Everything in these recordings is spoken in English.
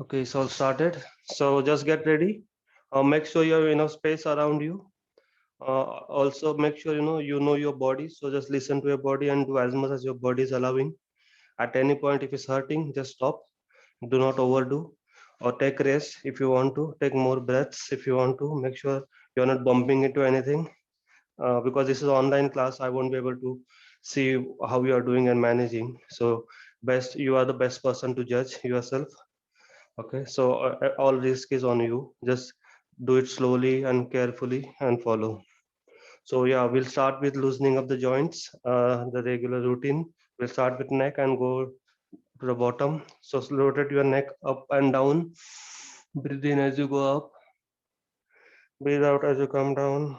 Okay, it's all started. So just get ready. Make sure you have enough space around you. Also, make sure you know your body. So just listen to your body and do as much as your body is allowing. At any point, if it's hurting, just stop. Do not overdo, or take rest if you want to. Take more breaths if you want to. Make sure you're not bumping into anything. Because this is online class, I won't be able to see how you are doing and managing. So best, you are the best person to judge yourself. Okay, so all risk is on you. Just do it slowly and carefully and follow. So yeah, we'll start with loosening of the joints, the regular routine. We'll start with neck and go to the bottom. So rotate your neck up and down. Breathe in as you go up. Breathe out as you come down.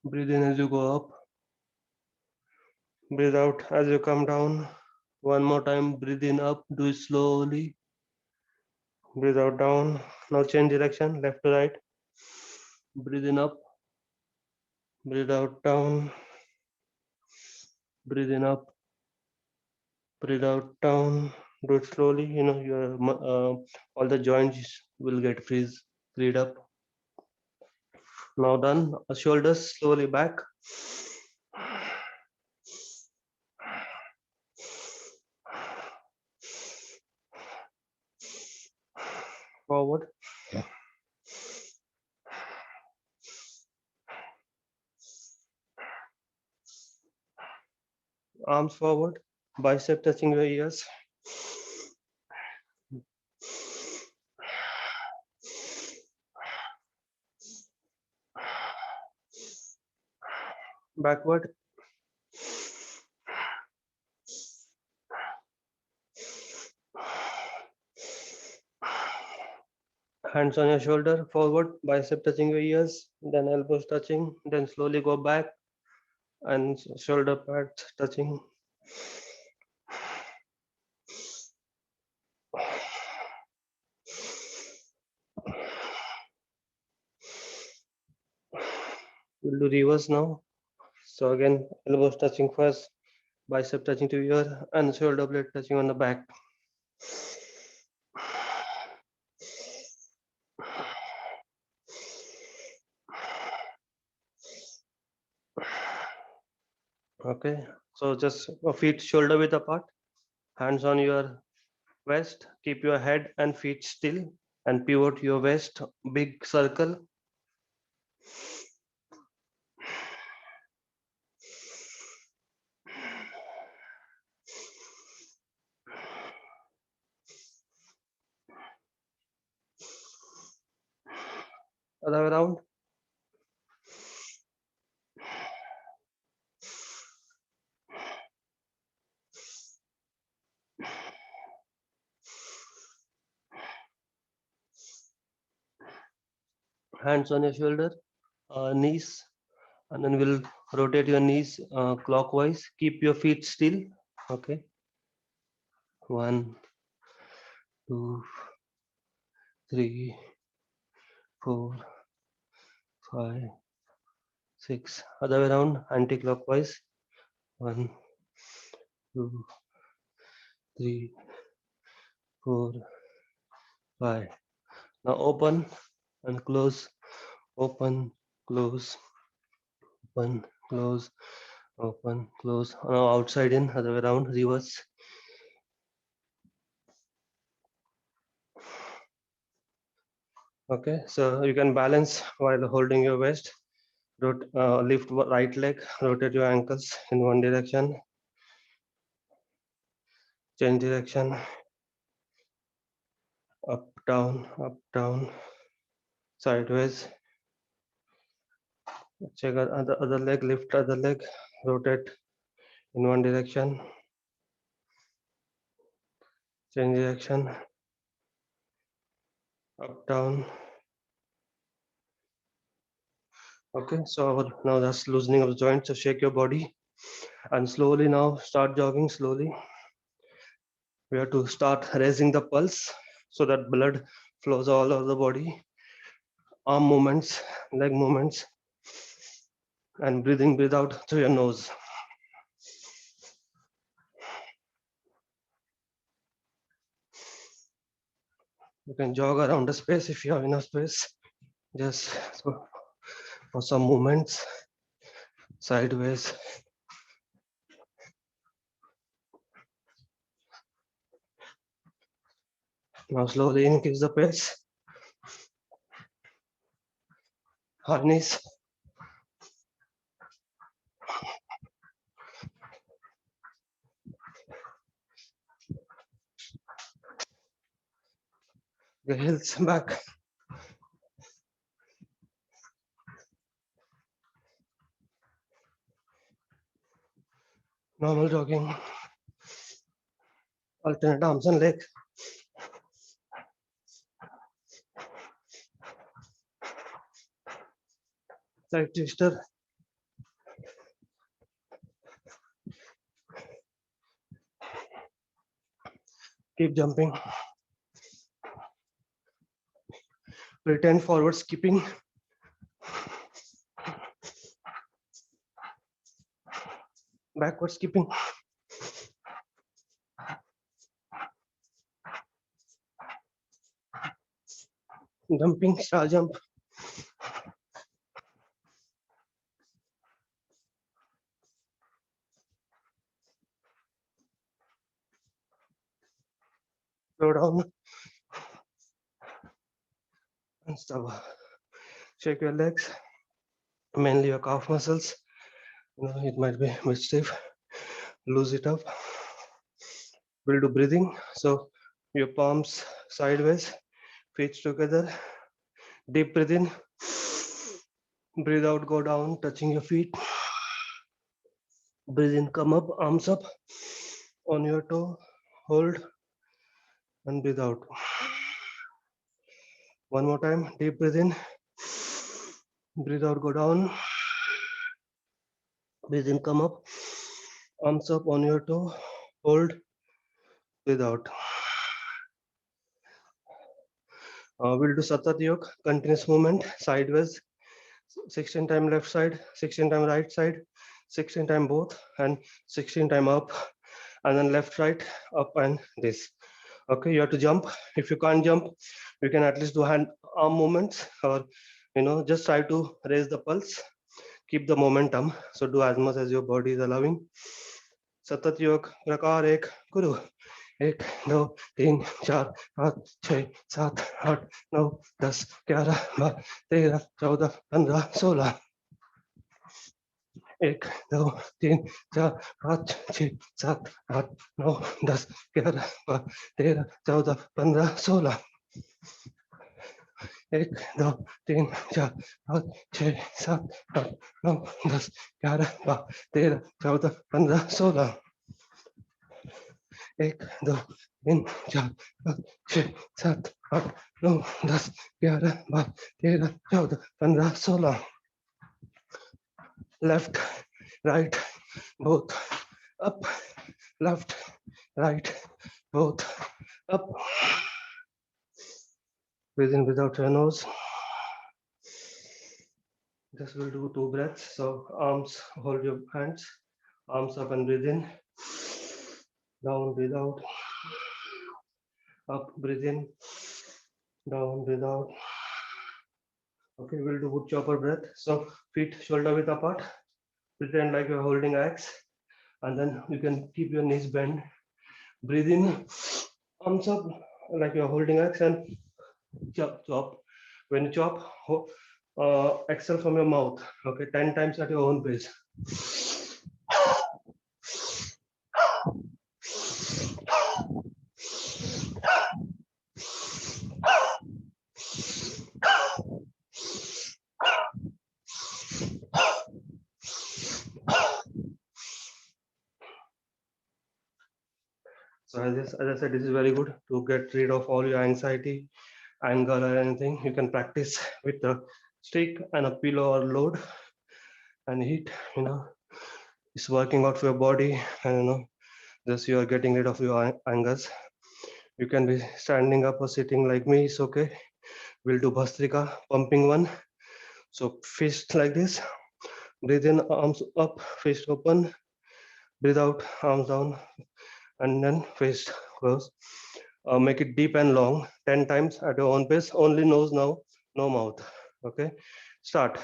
Breathe in as you go up. Breathe out as you come down. One more time. Breathe in up. Do it slowly. Breathe out down. Now change direction, left to right. Breathe in up. Breathe out down. Breathe in up. Breathe out down. Do it slowly. All the joints will get freed up. Now done. Shoulders slowly back. Forward. Arms forward. Bicep touching your ears. Backward. Hands on your shoulder. Forward. Bicep touching your ears. Then elbows touching. Then slowly go back and shoulder pads touching. We'll do reverse now. So again, elbows touching first, bicep touching to ear, and shoulder blade touching on the back. Okay, so just feet shoulder width apart, hands on your waist, keep your head and feet still, and pivot your waist, big circle. Other way around. Hands on your shoulder, knees, and then we'll rotate your knees clockwise. Keep your feet still. Okay, 1, 2, 3, 4, 5, 6. Other way around, anti-clockwise. 1, 2, 3, 4, 5. Now open and close, open, close, open, close, open, close. Now outside in, other way around, reverse. Okay, so you can balance while holding your waist. Lift right leg, rotate your ankles in one direction, change direction, up, down, sideways. Check other leg, lift other leg, rotate in one direction, change direction, up, down. Okay, so now that's loosening of the joints. So shake your body and slowly now start jogging slowly. We have to start raising the pulse so that blood flows all over the body. Arm movements, leg movements, and breathe out through your nose. You can jog around the space if you have enough space. Just for some movements, sideways. Now slowly increase the pace. High knees. The heels back. Normal jogging. Alternate arms and legs. Side twister. Keep jumping. Pretend forward skipping. Backward skipping. Jumping, star jump. Slow down and stop. Shake your legs, mainly your calf muscles. You know, it might be a bit stiff. Lose it up. We'll do breathing. So your palms sideways, feet together. Deep breathe in. Breathe out, go down, touching your feet. Breathe in, come up, arms up on your toe. Hold and breathe out. One more time. Deep breathe in. Breathe out, go down. Breathe in, come up. Arms up on your toe. Hold. Breathe out. We'll do Satat Yoga, continuous movement, sideways, 16 time left side, 16 time right side, 16 time both, and 16 time up, and then left, right, up, and this. Okay, you have to jump. If you can't jump, you can at least do hand arm movements, or just try to raise the pulse, keep the momentum. So do as much as your body is allowing. Satat Yoga, Prakar ek, Guru. 1 2 3 4 5 6 7 8 9 10 11 12 13 14 15 16 1 2 3 4 5 6 7 8 9 10 11 12 13 14 15 16 1 2 3 4 5 6 7 8 9 10 11 12 13 14 15 16 1 2 3 4 5 6 7 8 9 10 11 12 13 14 15 16 left right both up left right both up. Breathe in without your nose. Just will do 2 breaths. So arms, hold your hands, arms up and breathe in. Down, breathe out. Up, breathe in. Down, breathe out. Okay, we'll do wood chopper breath. So feet shoulder width apart. Pretend like you're holding axe, and then you can keep your knees bent. Breathe in, arms up like you're holding axe, and chop, chop. When you chop, exhale from your mouth. Okay, 10 times at your own pace. So as I said, this is very good to get rid of all your anxiety, anger, or anything. You can practice with a stick and a pillow or load, and heat. It's working out for your body, and just you are getting rid of your angers. You can be standing up or sitting like me. It's okay. We'll do Bhastrika, pumping one. So fist like this. Breathe in, arms up, fist open. Breathe out, arms down, and then fist close. Make it deep and long, 10 times at your own pace. Only nose now, no mouth. Okay, start.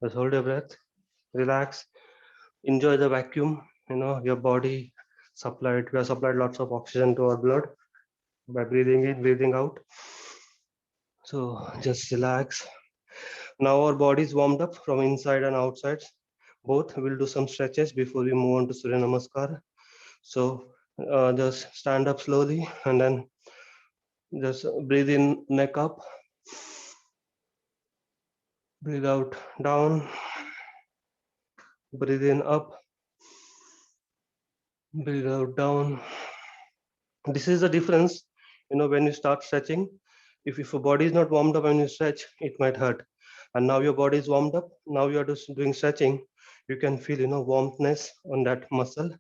Just hold your breath, relax, enjoy the vacuum. You know, your body supplied, we have supplied lots of oxygen to our blood by breathing in, breathing out. So just relax. Now our body is warmed up from inside and outside. Both. We'll do some stretches before we move on to Surya Namaskar. So just stand up slowly and then just breathe in, neck up, breathe out, down, breathe in, up, breathe out, down. This is the difference, you know, when you start stretching. If your body is not warmed up when you stretch, it might hurt. And now your body is warmed up. Now you are just doing stretching. You can feel, you know, warmthness on that muscle.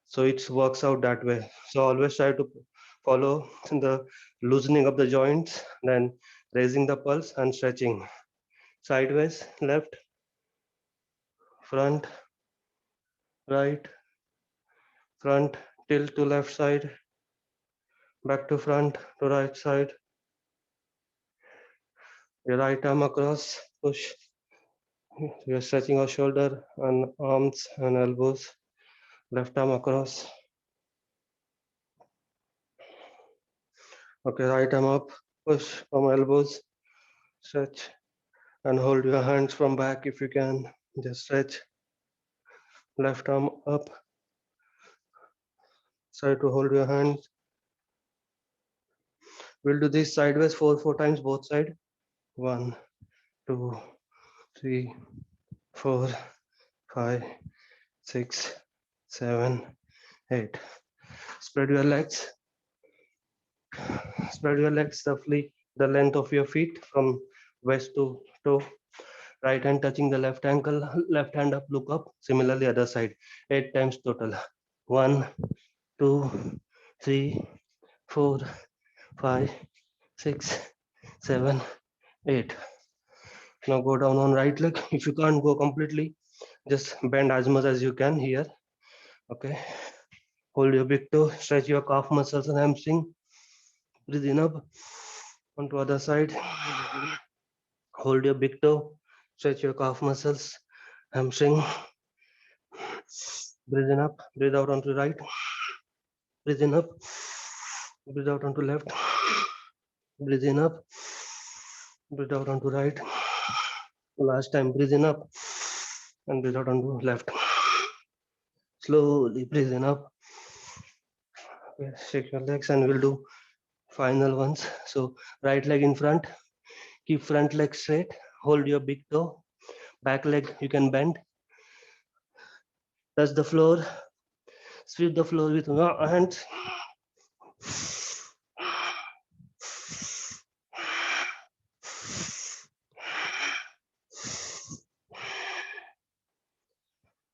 So it works out that way. So always try to follow the loosening of the joints, then raising the pulse and stretching. Sideways, left, front, right, front, tilt to left side, back to front, to right side, your right arm across, push. You're stretching your shoulder and arms and elbows, left arm across. Okay, right arm up, push from elbows, stretch and hold your hands from back if you can. Just stretch, left arm up, try to hold your hands. We'll do this sideways four times both side. 1, 2, 3, 4, 5, 6, 7, 8. Spread your legs. Spread your legs roughly the length of your feet from waist to toe. Right hand touching the left ankle, left hand up, look up. Similarly, other side. 8 times total. 1, 2, 3, 4, 5, 6, 7, 8. Now go down on right leg. If you can't go completely, just bend as much as you can here. Okay. Hold your big toe, stretch your calf muscles and hamstring. Breathe in up onto other side. Hold your big toe, stretch your calf muscles, hamstring. Breathe in up, breathe out onto right. Breathe in up, breathe out onto left. Breathe in up, breathe out onto right. Last time, breathe in up and breathe out onto left. Slowly breathe in up. Okay, shake your legs and we'll do final ones. So right leg in front, keep front leg straight, hold your big toe, back leg you can bend, touch the floor, sweep the floor with your hands.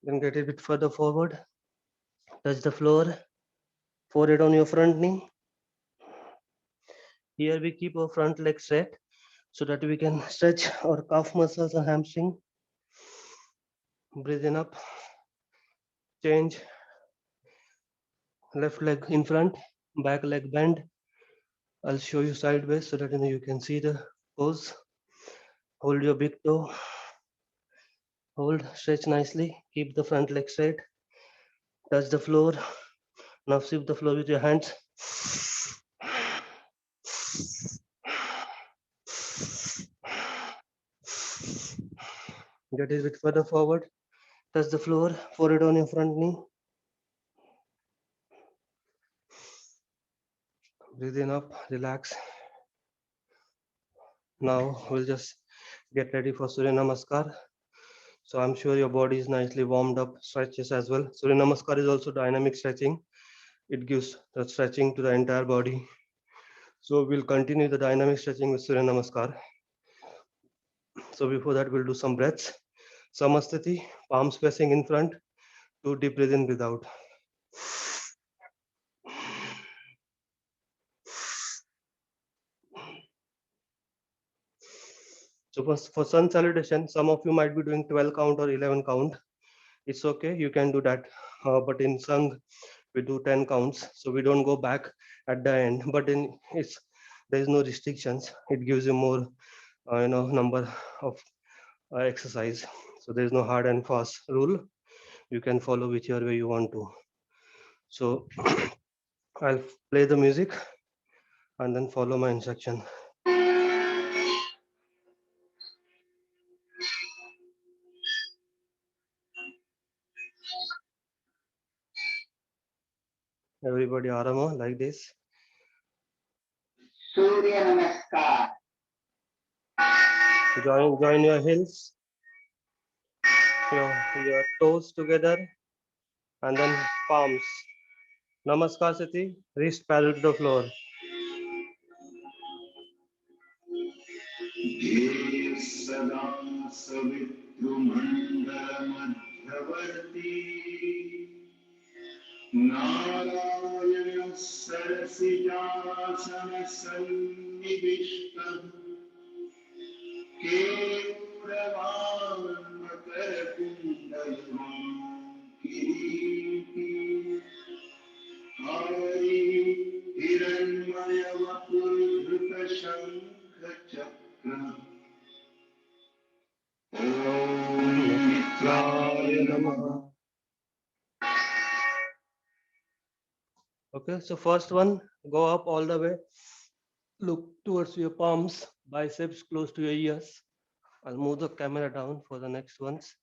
Then get a bit further forward, touch the floor, forehead on your front knee. Here we keep our front leg straight so that we can stretch our calf muscles and hamstring. Breathe in up, change, left leg in front, back leg bend. I'll show you sideways so that you can see the pose. Hold your big toe, hold, stretch nicely, keep the front leg straight, touch the floor. Now sweep the floor with your hands. Get a bit further forward, touch the floor, forehead on your front knee. Breathe in up, relax. Now we'll just get ready for Surya Namaskar. So I'm sure your body is nicely warmed up, stretches as well. Surya Namaskar is also dynamic stretching. It gives the stretching to the entire body. So we'll continue the dynamic stretching with Surya Namaskar. So before that, we'll do some breaths. Samasthiti, palms facing in front, 2 deep breath in, breathe out. So for sun salutation, some of you might be doing 12 count or 11 count. It's okay, you can do that. But in Sangh, we do 10 counts, so we don't go back at the end. But in it's there is no restrictions. It gives you more, number of exercise. So there is no hard and fast rule. You can follow whichever way you want to. So I'll play the music and then follow my instruction. Everybody arama like this. Surya Namaskar. Join your heels, your toes together, and then palms. Namaskar Sati, wrist parallel to the floor. सदा सवितृमण्डलमध्यवर्ती नारायण सरसिजासनसन्निविष्टः केयूरवान्मकरकुण्डलं किरीटी हरि हिरण्मयवपुर्धृतशङ्खचक्र ॐ मित्राय नमः। Okay, so first one, go up all the way. Look towards your palms, biceps close to your ears. I'll move the camera down for the next ones.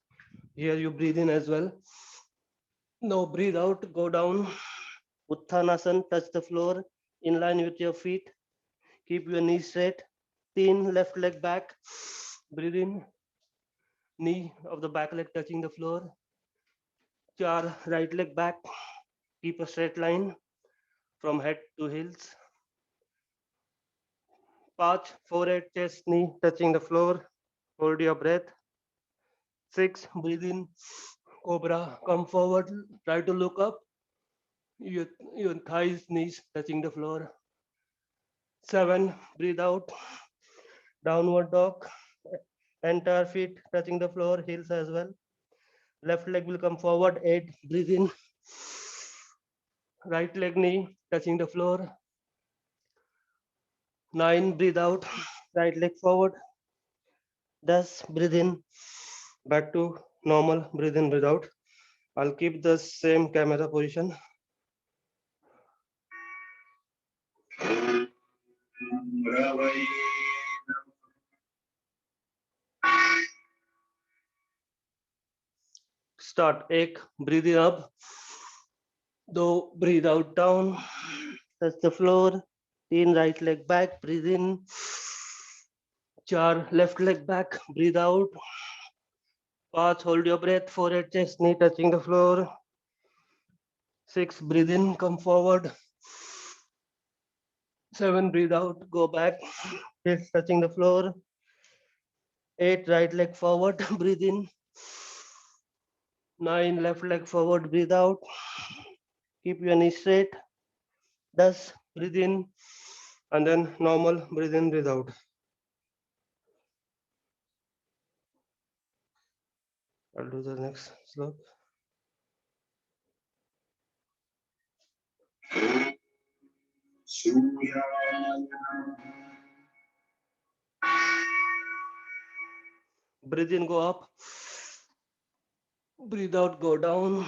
Here you breathe in as well. Now breathe out, go down. Uttanasana, touch the floor in line with your feet. Keep your knees straight. 3, left leg back. Breathe in. Knee of the back leg touching the floor. 4, right leg back. Keep a straight line from head to heels. 5, forehead, chest, knee touching the floor. Hold your breath. 6, breathe in. Cobra, come forward. Try to look up. Your thighs, knees touching the floor. 7, breathe out. Downward dog. Entire feet touching the floor, heels as well. Left leg will come forward. 8, breathe in. Right leg, knee touching the floor. 9, breathe out. Right leg forward. 10, breathe in. Back to normal. Breathe in, breathe out. I'll keep the same camera position. Start. 1, breathe in up. 2, breathe out down. Touch the floor. 3, right leg back. Breathe in. 4, left leg back. Breathe out. 5, hold your breath. Forehead, chest, knee touching the floor. 6, breathe in. Come forward. 7, breathe out. Go back. Heels touching the floor. 8, right leg forward. Breathe in. 9, left leg forward. Breathe out. Keep your knee straight. 10, breathe in. And then normal. Breathe in, breathe out. I'll do the next slope. Breathe in, go up. Breathe out, go down.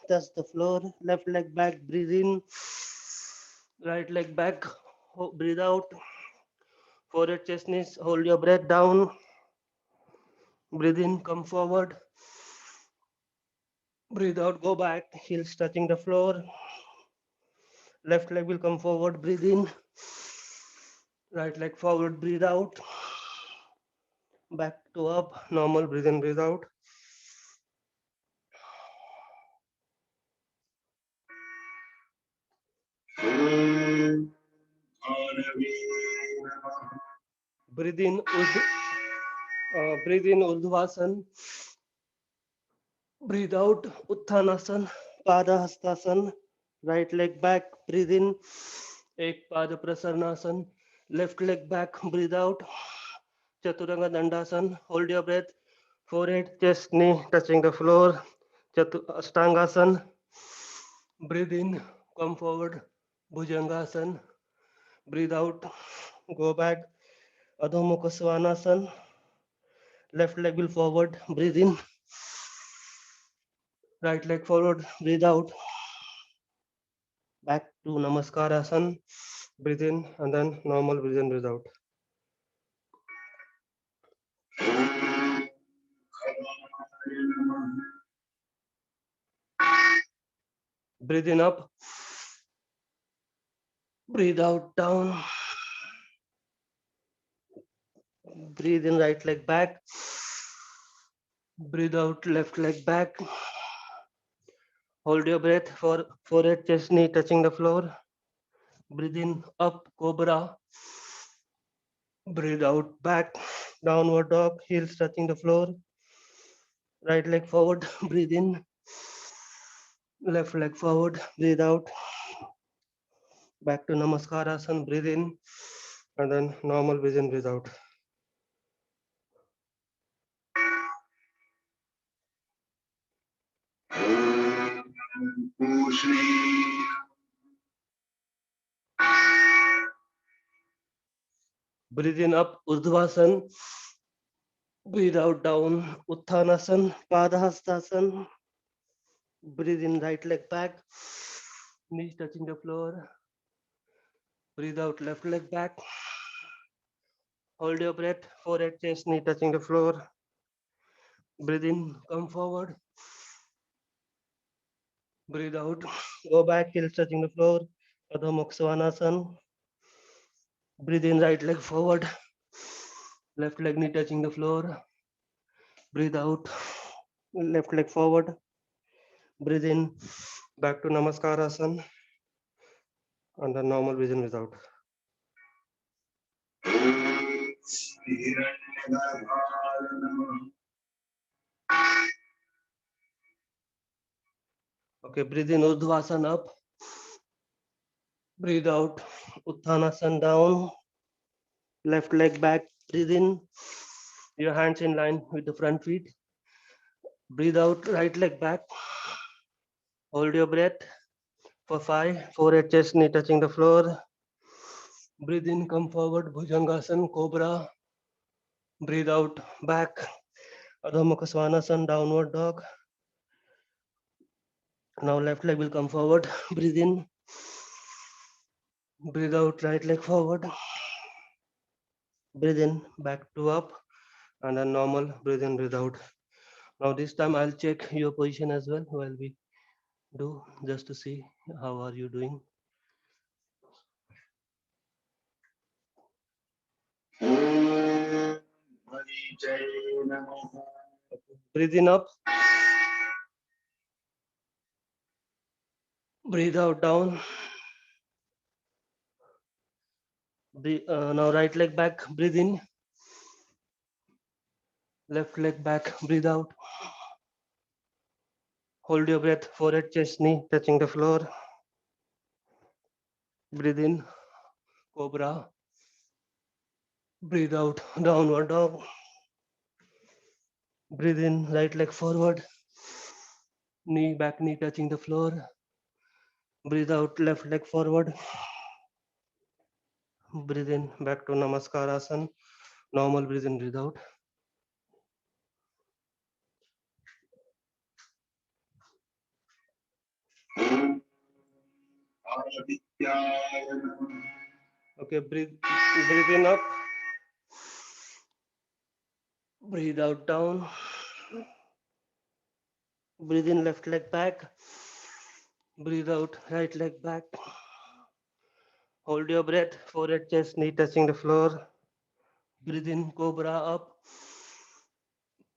Touch the floor. Left leg back, breathe in. Right leg back, breathe out. Forehead, chest, knees, hold your breath down. Breathe in, come forward. Breathe out, go back. Heels touching the floor. Left leg will come forward, breathe in. Right leg forward, breathe out. Back to up, normal, breathe in, breathe out. Breathe in, breathe in Urdhvasana. Breathe out, Uttanasana, Padahastasana, right leg back, breathe in, Ek Pada Prasarnasan, left leg back, breathe out, Chaturanga Dandasana, hold your breath, forehead, chest, knee touching the floor, Ashtangasana, breathe in, come forward, Bhujangasana, breathe out, go back, Adho Mukha Svanasana, left leg will forward, breathe in, right leg forward, breathe out, back to Namaskarasana, breathe in and then normal breathe in, breathe out. Breathe in up, breathe out down, breathe in right leg back, breathe out left leg back, hold your breath for forehead, chest, knee touching the floor, breathe in up, cobra, breathe out back, downward dog, heels touching the floor, right leg forward, breathe in, left leg forward, breathe out, back to Namaskarasana, breathe in, and then normal breathe in, breathe out. Breathe in up, Urdhvasana, breathe out down, Uttanasana, Padahastasana, breathe in right leg back, knees touching the floor, breathe out left leg back, hold your breath, forehead, chest, knee touching the floor, breathe in, come forward, breathe out, go back, heels touching the floor, Adho Mukha Svanasana, breathe in right leg forward, left leg knee touching the floor, breathe out, left leg forward, breathe in, back to Namaskarasana, and then normal breathe in, breathe out. Okay, breathe in Urdhvasana up, breathe out Uttanasana down, left leg back, breathe in, your hands in line with the front feet, breathe out right leg back, hold your breath for 5, forehead, chest, knee touching the floor, breathe in, come forward, Bhujangasana, Cobra, breathe out back, Adho Mukha Svanasana, downward dog. Now left leg will come forward, breathe in, breathe out right leg forward, breathe in, back to up, and then normal, breathe in, breathe out. Now this time I'll check your position as well while we do, just to see how are you doing. Breathe in up, breathe out down. Now right leg back, breathe in, left leg back, breathe out. Hold your breath, forehead, chest, knee touching the floor. Breathe in, cobra. Breathe out, downward dog. Breathe in, right leg forward. Knee, back knee touching the floor. Breathe out, left leg forward. Breathe in, back to Namaskarasana. Normal breathe in, breathe out. Okay, breathe in up. Breathe out down. Breathe in, left leg back. Breathe out, right leg back. Hold your breath, forehead, chest, knee touching the floor. Breathe in, cobra up.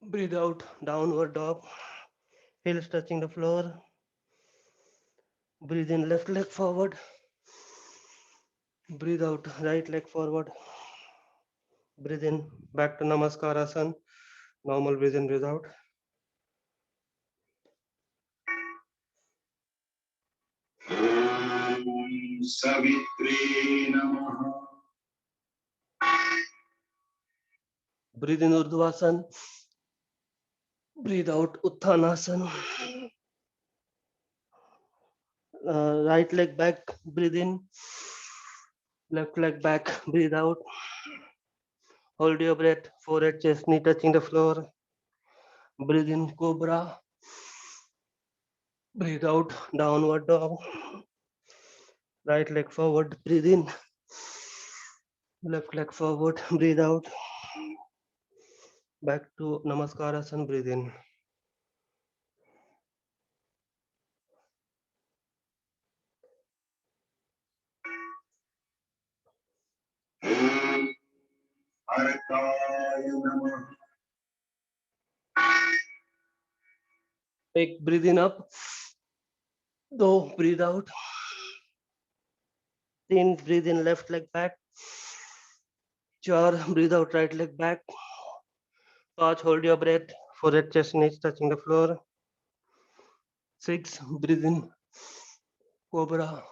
Breathe out, downward dog. Heels touching the floor. Breathe in, left leg forward. Breathe out, right leg forward. Breathe in, back to Namaskarasana. Normal breathe in, breathe out. Savitre Namaha. Breathe in Urdhvasan. Breathe out Uttanasana. Right leg back, breathe in. Left leg back, breathe out. Hold your breath, forehead, chest, knee touching the floor. Breathe in Cobra. Breathe out, downward dog. Right leg forward, breathe in. Left leg forward, breathe out. Back to Namaskarasana, breathe in. Bharataya Namaha. Take breathe in up. Do breathe out. Then breathe in left leg back. Char, breathe out right leg back. Touch, hold your breath. Forehead, chest, knees touching the floor. 6, breathe in. Cobra.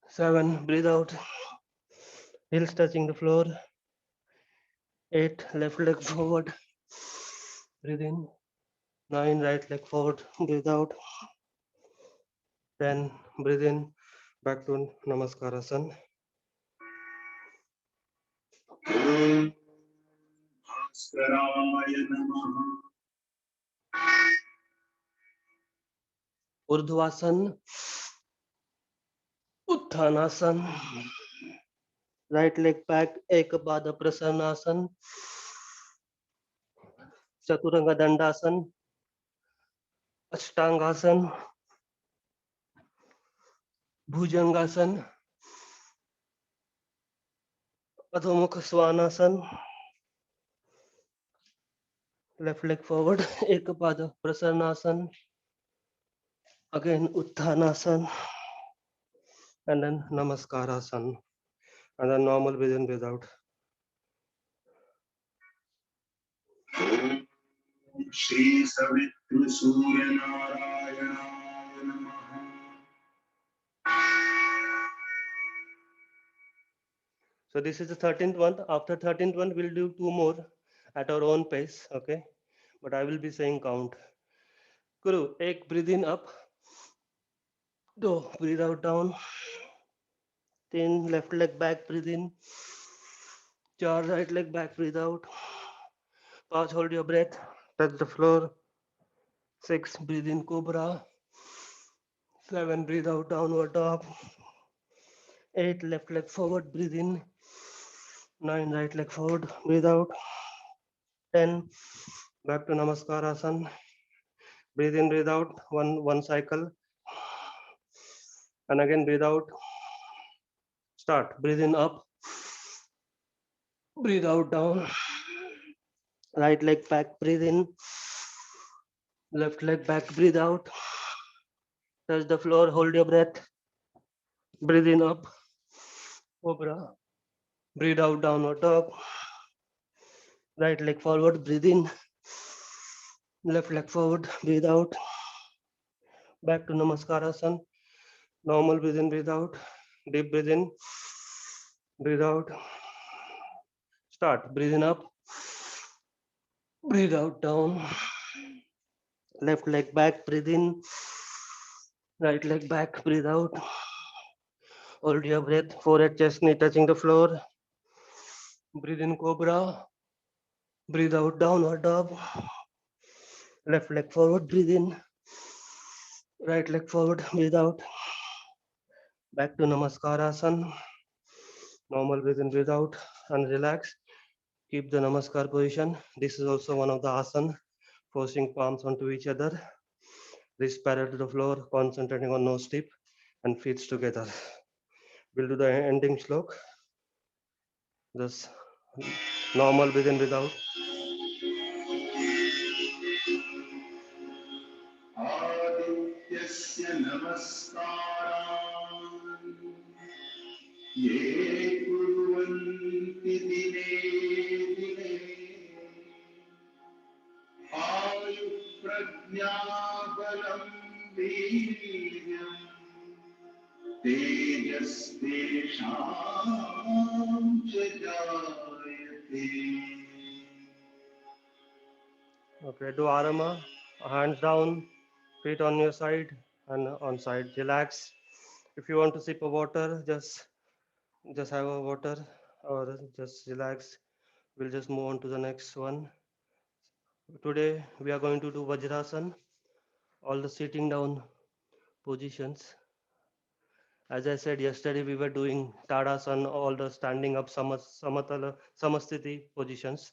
7, breathe out. Heels touching the floor. 8, left leg forward. Breathe in. 9, right leg forward. Breathe out. 10, breathe in. Back to Namaskarasana. Bhaskaraya Namaha. Urdhvasan. Uttanasana. Right leg back. Ekpada Prasanasana. Chaturanga Dandasana. Ashtangasana. Bhujangasana. Adho Svanasana. Left leg forward. Ekpada Prasanasana. Again Uttanasana. And then Namaskarasana. And then normal breathe in, breathe out. Shri Savitri Surya Narayana Namaha. So this is the 13th one. After 13th one, we'll do 2 more at our own pace. Okay. But I will be saying count. Guru, ek breathe in up. Do breathe out down. Then left leg back, breathe in. 4 right leg back, breathe out. 5 hold your breath. Touch the floor. 6 breathe in Cobra. 7 breathe out downward dog. 8 left leg forward, breathe in. 9 right leg forward, breathe out. 10 back to Namaskarasana. Breathe in, breathe out. One cycle. And again breathe out. Start. Breathe in up. Breathe out down. Right leg back, breathe in. Left leg back, breathe out. Touch the floor, hold your breath. Breathe in up. Cobra. Breathe out, downward dog. Right leg forward, breathe in. Left leg forward, breathe out. Back to Namaskarasana. Normal breathe in, breathe out. Deep breathe in. Breathe out. Start. Breathe in up. Breathe out down. Left leg back, breathe in. Right leg back, breathe out. Hold your breath. Forehead, chest, knee touching the floor. Breathe in Cobra. Breathe out downward dog. Left leg forward, breathe in. Right leg forward, breathe out. Back to Namaskarasana. Normal breathe in, breathe out, and relax. Keep the Namaskar position. This is also one of the asana, forcing palms onto each other. Wrist parallel to the floor, concentrating on nose tip and feet together. We'll do the ending slok. Just normal breathe in, breathe out. Adityasya Namaskaram. Ye Kurvanti Dine Dine. Ayu Prajna Balam Veeryam. Teja यस्तेषां च जायते. Okay, do Arama, hands down, feet on your side and on side. Relax. If you want to sip a water, just have a water or just relax. We'll just move on to the next one. Today we are going to do Vajrasan, all the sitting down positions. As I said yesterday, we were doing Tadasana, all the standing up Samatala, Samasthiti positions.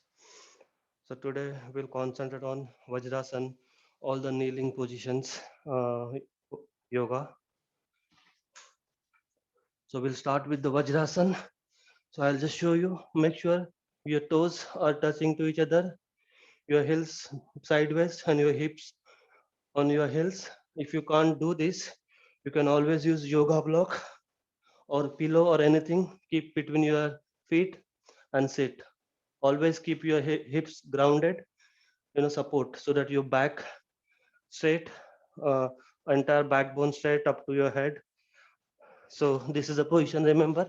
So today we'll concentrate on Vajrasan, all the kneeling positions, yoga. So we'll start with the Vajrasan. So I'll just show you. Make sure your toes are touching to each other, your heels sideways and your hips on your heels. If you can't do this, you can always use yoga block or pillow or anything. Keep between your feet and sit. Always keep your hips grounded, support so that your back straight, uh, entire backbone straight up to your head. So this is a position. Remember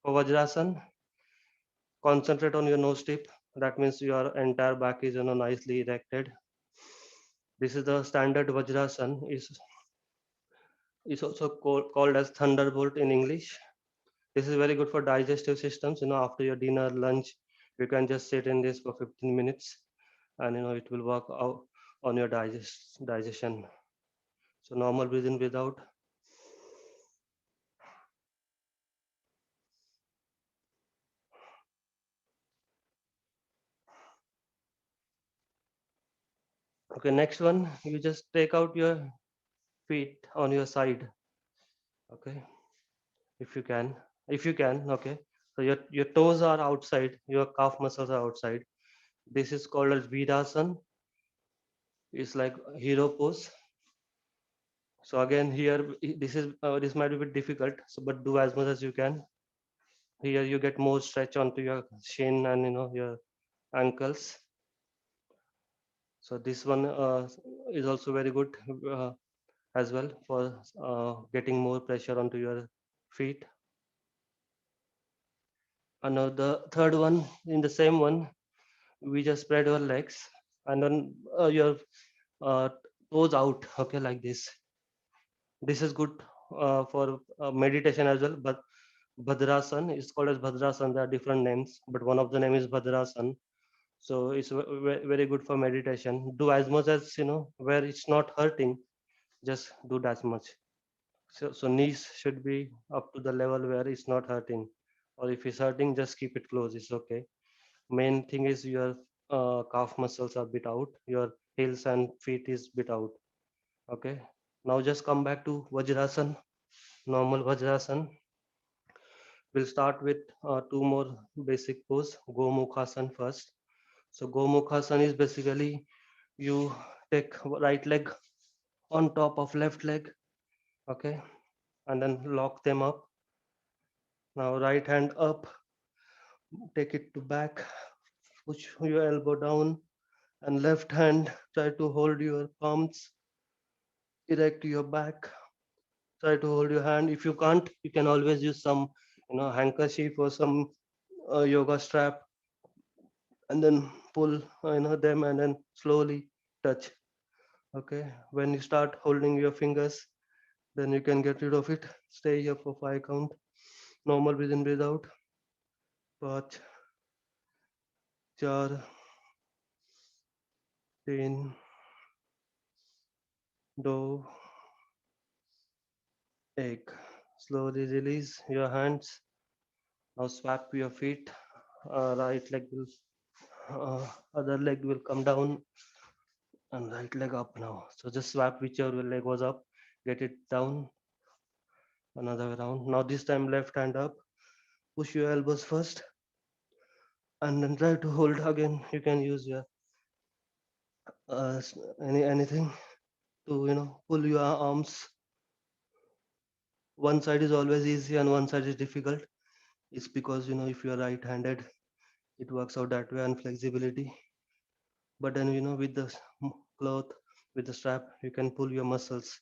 for Vajrasan, concentrate on your nose tip. That means your entire back is nicely erected. This is the standard Vajrasan. Is also called as thunderbolt in English. This is very good for digestive systems. After your dinner, lunch, you can just sit in this for 15 minutes, and it will work out on your digestion. So normal breathe in, breathe out. Okay, next one, you just take out your feet on your side. Okay, if you can, okay. So your toes are outside, your calf muscles are outside. This is called as Virasana. It's like hero pose. So again, here this might be a bit difficult. So but do as much as you can. Here you get more stretch onto your shin and your ankles. So this one is also very good as well for getting more pressure onto your feet. And now the third one, in the same one, we just spread our legs and then your uh, toes out, okay, like this. This is good for meditation as well. But Bhadrasan is called as Bhadrasan. There are different names, but one of the name is Bhadrasan. So it's very good for meditation. Do as much as where it's not hurting. Just do that much. So knees should be up to the level where it's not hurting, or if it's hurting, just keep it close. It's okay. Main thing is your calf muscles are bit out, your heels and feet is bit out. Okay. Now just come back to Vajrasan, normal Vajrasan. We'll start with two more basic pose. Gomukhasan first. So Gomukhasan is basically you take right leg on top of left leg, okay, and then lock them up. Now right hand up, take it to back, push your elbow down, and left hand try to hold your palms erect to your back. Try to hold your hand. If you can't, you can always use some handkerchief or some yoga strap, and then pull them and then slowly touch. Okay, when you start holding your fingers, then you can get rid of it. Stay here for 5 count. Normal breathe in, breathe out. 5, 4, 3, 2, 1. Slowly release your hands. Now swap your feet. Right leg will, other leg will come down, and right leg up now. So just swap whichever leg was up, get it down, another way around. Now this time left hand up, push your elbows first, and then try to hold again. You can use your anything to pull your arms. One side is always easy and one side is difficult. It's because if you are right-handed, it works out that way, and flexibility. But then with the cloth, with the strap, you can pull your muscles.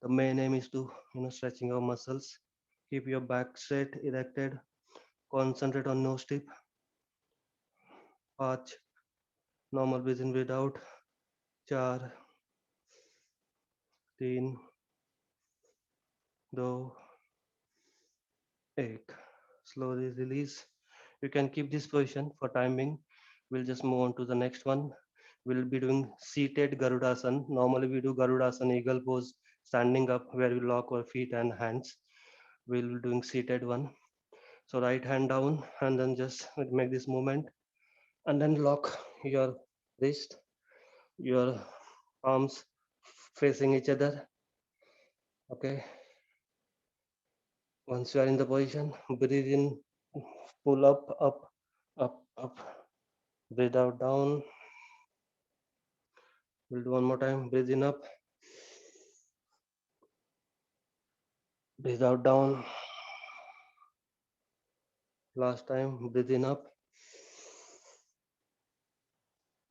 The main aim is to stretching our muscles. Keep your back straight, erected. Concentrate on nose tip. 5. Normal breathe in, breathe out. 4, 3, 2, 1. Slowly release. You can keep this position for timing. We'll just move on to the next one. We'll be doing seated Garudasana. Normally we do Garudasana eagle pose, standing up where we lock our feet and hands. We'll be doing seated one. So right hand down and then just make this movement and then lock your wrist, your arms facing each other. Okay. Once you are in the position, breathe in, pull up, up, up, up. Breathe out, down. We'll do one more time. Breathe in, up. Breathe out, down. Last time. Breathe in, up.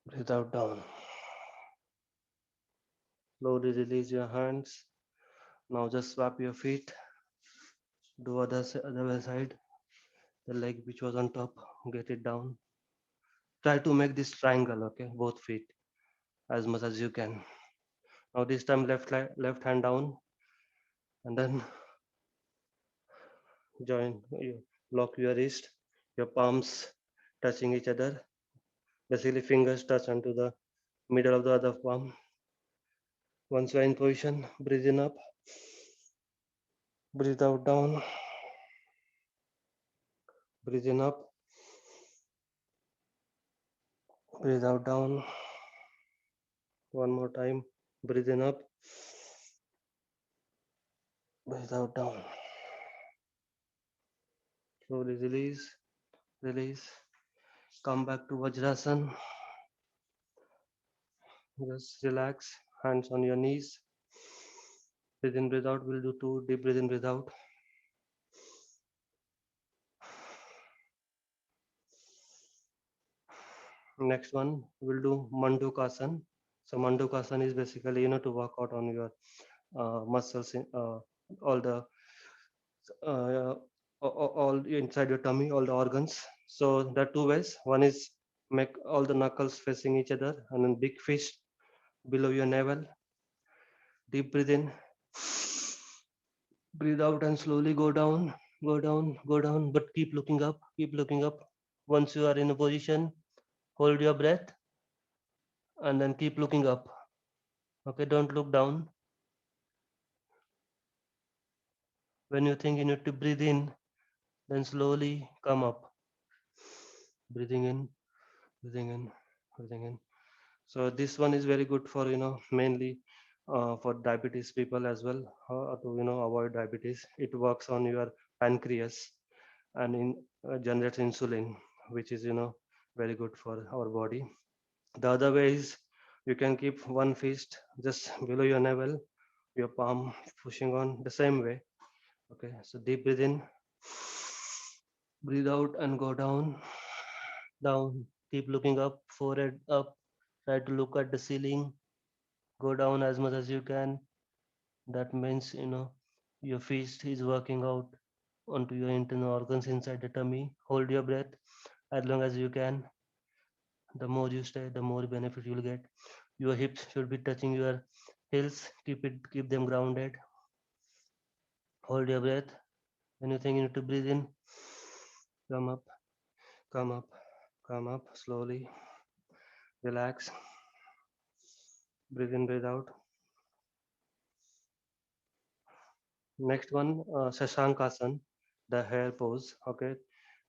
Breathe out, down. Slowly release your hands. Now just swap your feet. Do other side. The leg which was on top, get it down. Try to make this triangle, okay? Both feet as much as you can. Now this time left hand down and then lock your wrist, your palms touching each other. Basically fingers touch onto the middle of the other palm. Once you are in position, breathe in up, breathe out down, breathe in up, breathe out down. One more time, breathe in up, breathe out down. Slowly release, release. Come back to Vajrasana. Just relax, hands on your knees. Breathe in, breathe out. We'll do 2 deep breathe in, breathe out. Next one, we'll do Mandukasana. So Mandukasana is basically, to work out on your muscles, all the all inside your tummy, all the organs. So there are 2 ways. One is make all the knuckles facing each other, and then big fist below your navel. Deep breathe in, breathe out, and slowly go down, go down, go down. But keep looking up, keep looking up. Once you are in a position, hold your breath, and then keep looking up. Okay, don't look down. When you think you need to breathe in, then slowly come up. Breathing in, breathing in, breathing in. So this one is very good for mainly for diabetes people as well, to avoid diabetes. It works on your pancreas and generates insulin, which is very good for our body. The other way is you can keep one fist just below your navel, your palm pushing on the same way. Okay, so deep breathe in, breathe out, and go down, down. Keep looking up, forehead up. Try to look at the ceiling. Go down as much as you can. That means your fist is working out onto your internal organs inside the tummy. Hold your breath as long as you can. The more you stay, the more benefit you'll get. Your hips should be touching your heels. Keep them grounded. Hold your breath. When you think you need to breathe in, come up, come up, come up slowly. Relax. Breathe in, breathe out. Next one, Shashankasana, the hair pose. Okay,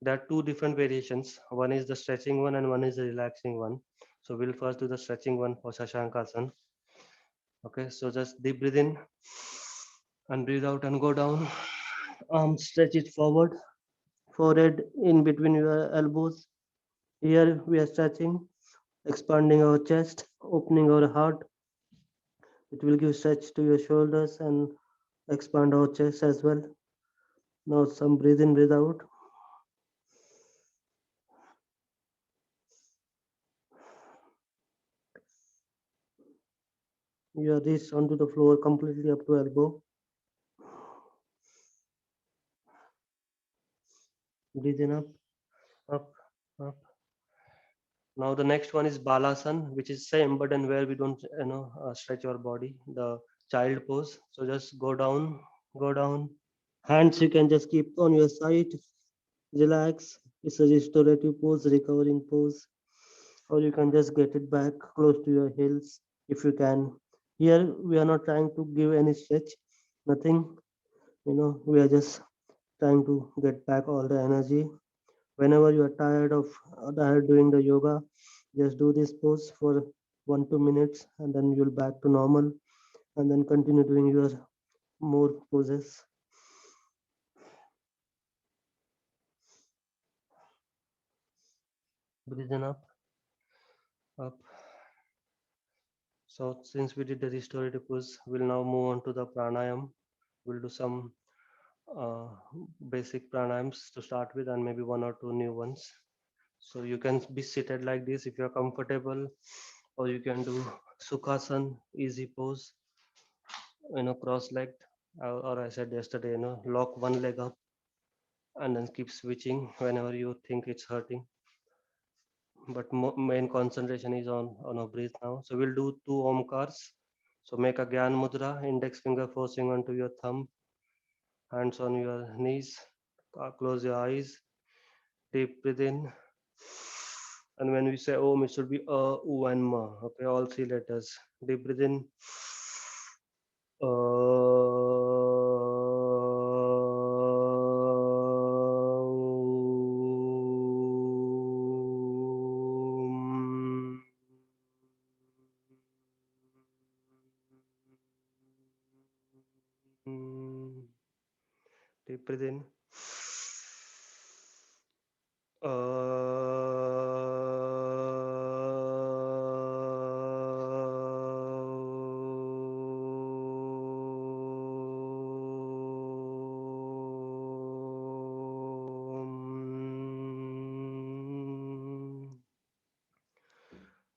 there are 2 different variations. One is the stretching one and one is the relaxing one. So we'll first do the stretching one for Shashankasana. Okay, so just deep breathe in and breathe out and go down. Arms stretch it forward, forehead in between your elbows. Here we are stretching, expanding our chest, opening our heart. It will give stretch to your shoulders and expand our chest as well. Now some breathe in, breathe out. Your wrist onto the floor completely up to elbow. Breathe in up, up. Now the next one is Balasan, which is same, but then where we don't, stretch our body. The child pose. So just go down, go down. Hands you can just keep on your side. Relax. It's a restorative pose, recovering pose, or you can just get it back close to your heels if you can. Here we are not trying to give any stretch, nothing. We are just trying to get back all the energy. Whenever you are tired doing the yoga, just do this pose for 1 2 minutes, and then you'll back to normal, and then continue doing your more poses. Breathe in up. So since we did the restorative pose, we'll now move on to the pranayam. We'll do some uh, basic pranayams to start with, and maybe one or two new ones. So you can be seated like this if you're comfortable, or you can do Sukhasana, easy pose, cross-legged, or I said yesterday, lock one leg up and then keep switching whenever you think it's hurting. But main concentration is on our breath now. So we'll do two omkars. So make a Gyan Mudra, index finger forcing onto your thumb, hands on your knees, close your eyes, deep breathe in. And when we say Om, it should be U, and Ma. Okay, all three letters. Deep breathe in. Deep breathe in.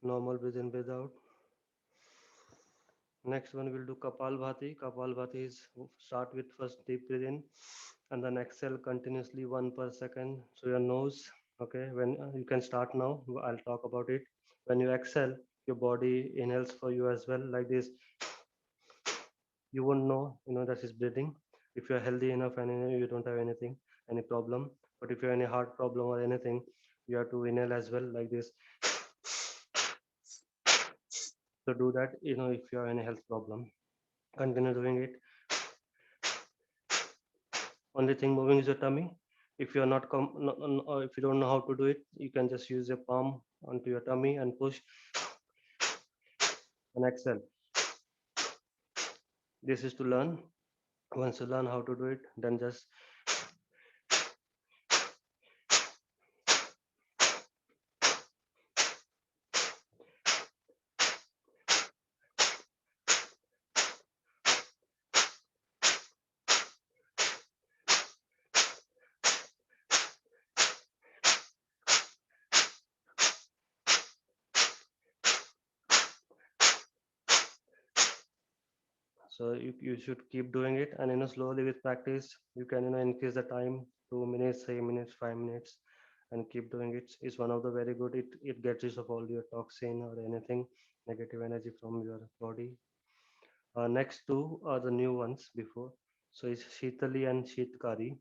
Normal breathe in, breathe out. Next one we'll do Kapalbhati. Kapalbhati is start with first deep breathe in and then exhale continuously 1 per second. So your nose, okay, when you can start now, I'll talk about it. When you exhale, your body inhales for you as well, like this. You won't know, that is breathing. If you're healthy enough and you don't have anything, any problem. But if you have any heart problem or anything, you have to inhale as well, like this. So do that, if you have any health problem. Continue doing it. Only thing moving is your tummy. If you're not, or if you don't know how to do it, you can just use your palm onto your tummy and push and exhale. This is to learn. Once you learn how to do it, then just so you should keep doing it, and slowly with practice you can increase the time, 2 minutes, 3 minutes, 5 minutes, and keep doing it. It's one of the very good. It gets rid of all your toxin or anything negative energy from your body. Next two are the new ones before. So it's Shitali and Shitkari.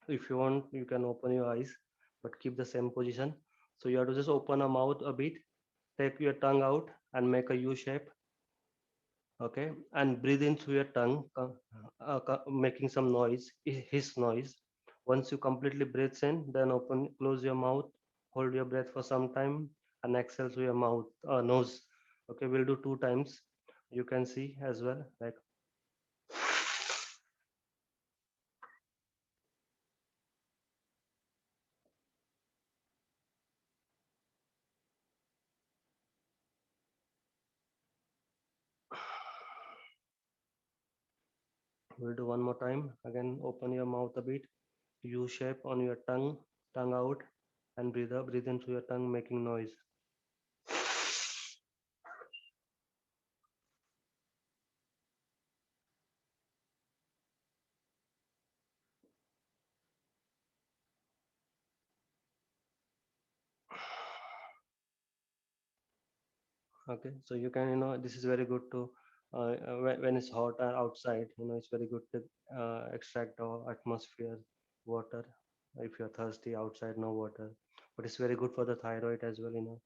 If you want, you can open your eyes, but keep the same position. So you have to just open a mouth a bit, take your tongue out and make a U shape. Okay, and breathe in through your tongue, making some noise, hiss noise. Once you completely breathe in, then close your mouth, hold your breath for some time, and exhale through your nose. Okay, we'll do 2 times. You can see as well, like. We'll do one more time. Again, open your mouth a bit, U shape on your tongue out, and breathe in through your tongue, making noise. Okay, so you can, this is very good to, when it's hot outside, it's very good to extract the atmosphere, water. If you're thirsty outside, no water. But it's very good for the thyroid as well,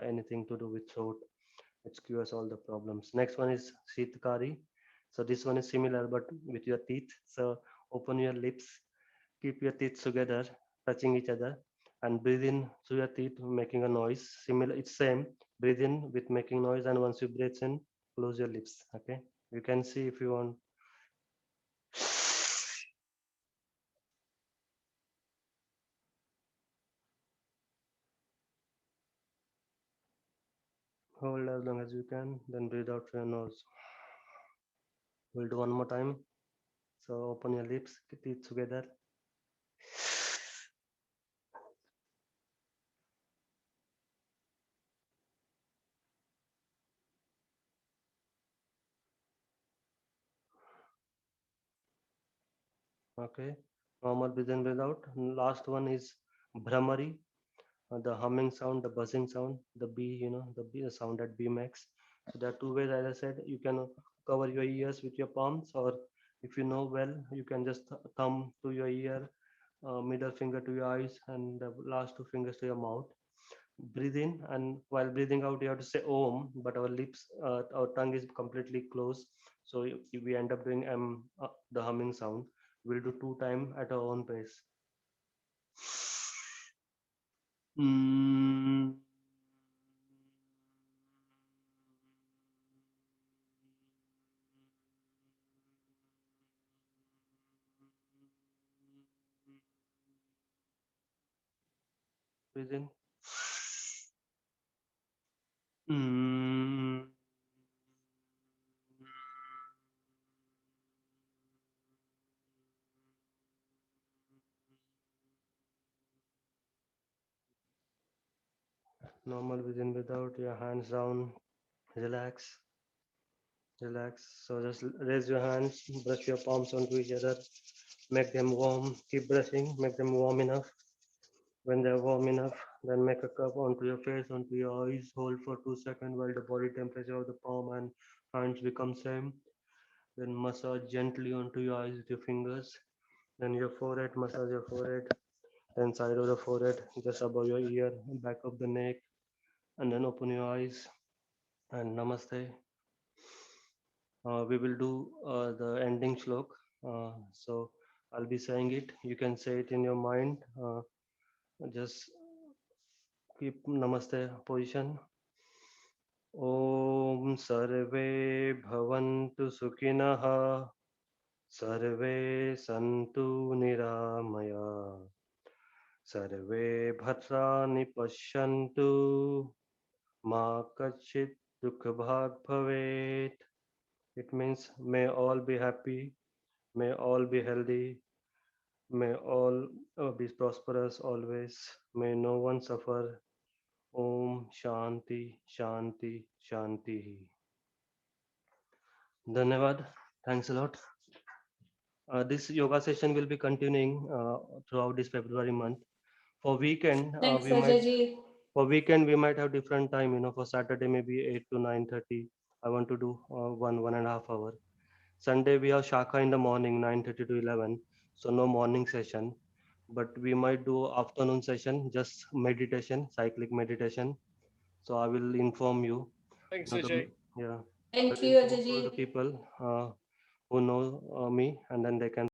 anything to do with throat. It cures all the problems. Next one is Shitkari. So this one is similar, but with your teeth. So open your lips, keep your teeth together, touching each other, and breathe in through your teeth, making a noise. Similar, it's same. Breathe in with making noise, and once you breathe in, close your lips. Okay, you can see if you want. Hold as long as you can, then breathe out through your nose. We'll do one more time. So open your lips, teeth together. Okay, normal breathe in, breathe out. Last one is Brahmari, the humming sound, the buzzing sound, the bee, the bee, the sound that bee makes. So there are two ways, as I said, you can cover your ears with your palms, or if you know well, you can just thumb to your ear, middle finger to your eyes, and the last two fingers to your mouth. Breathe in, and while breathing out, you have to say Om, but our lips, our tongue is completely closed. So if we end up doing the humming sound, we'll do two time at our own pace. Mm. Breathe in. Mm. Normal breathe in without your hands down. Relax, relax. So just raise your hands, brush your palms onto each other, make them warm. Keep brushing, make them warm enough. When they're warm enough, then make a cup onto your face, onto your eyes. Hold for 2 seconds while the body temperature of the palm and hands become same. Then massage gently onto your eyes with your fingers. Then your forehead, massage your forehead. Then side of the forehead, just above your ear, back of the neck, and then open your eyes and namaste. We will do the ending shlok. So I'll be saying it. You can say it in your mind. Just keep namaste position. Om sarve bhavantu sukhinah, sarve santu niramaya, sarve bhadrani pashyantu, ma kachit dukha bhag bhavet. It means may all be happy, may all be healthy, may all be prosperous always, may no one suffer. Om Shanti Shanti Shanti. Dhanyavad. Thanks a lot. This yoga session will be continuing throughout this February month. For weekend, Thanks, Ajay ji. we might have different time. For Saturday maybe 8 to 9:30. I want to do 1.5 hour. Sunday we have Shaka in the morning 9:30 to 11. So no morning session, but we might do afternoon session, just meditation, cyclic meditation. So I will inform you. Thanks, Now Ajay. yeah, I Thank will you, inform Ajay all the ji. people who know me, and then they can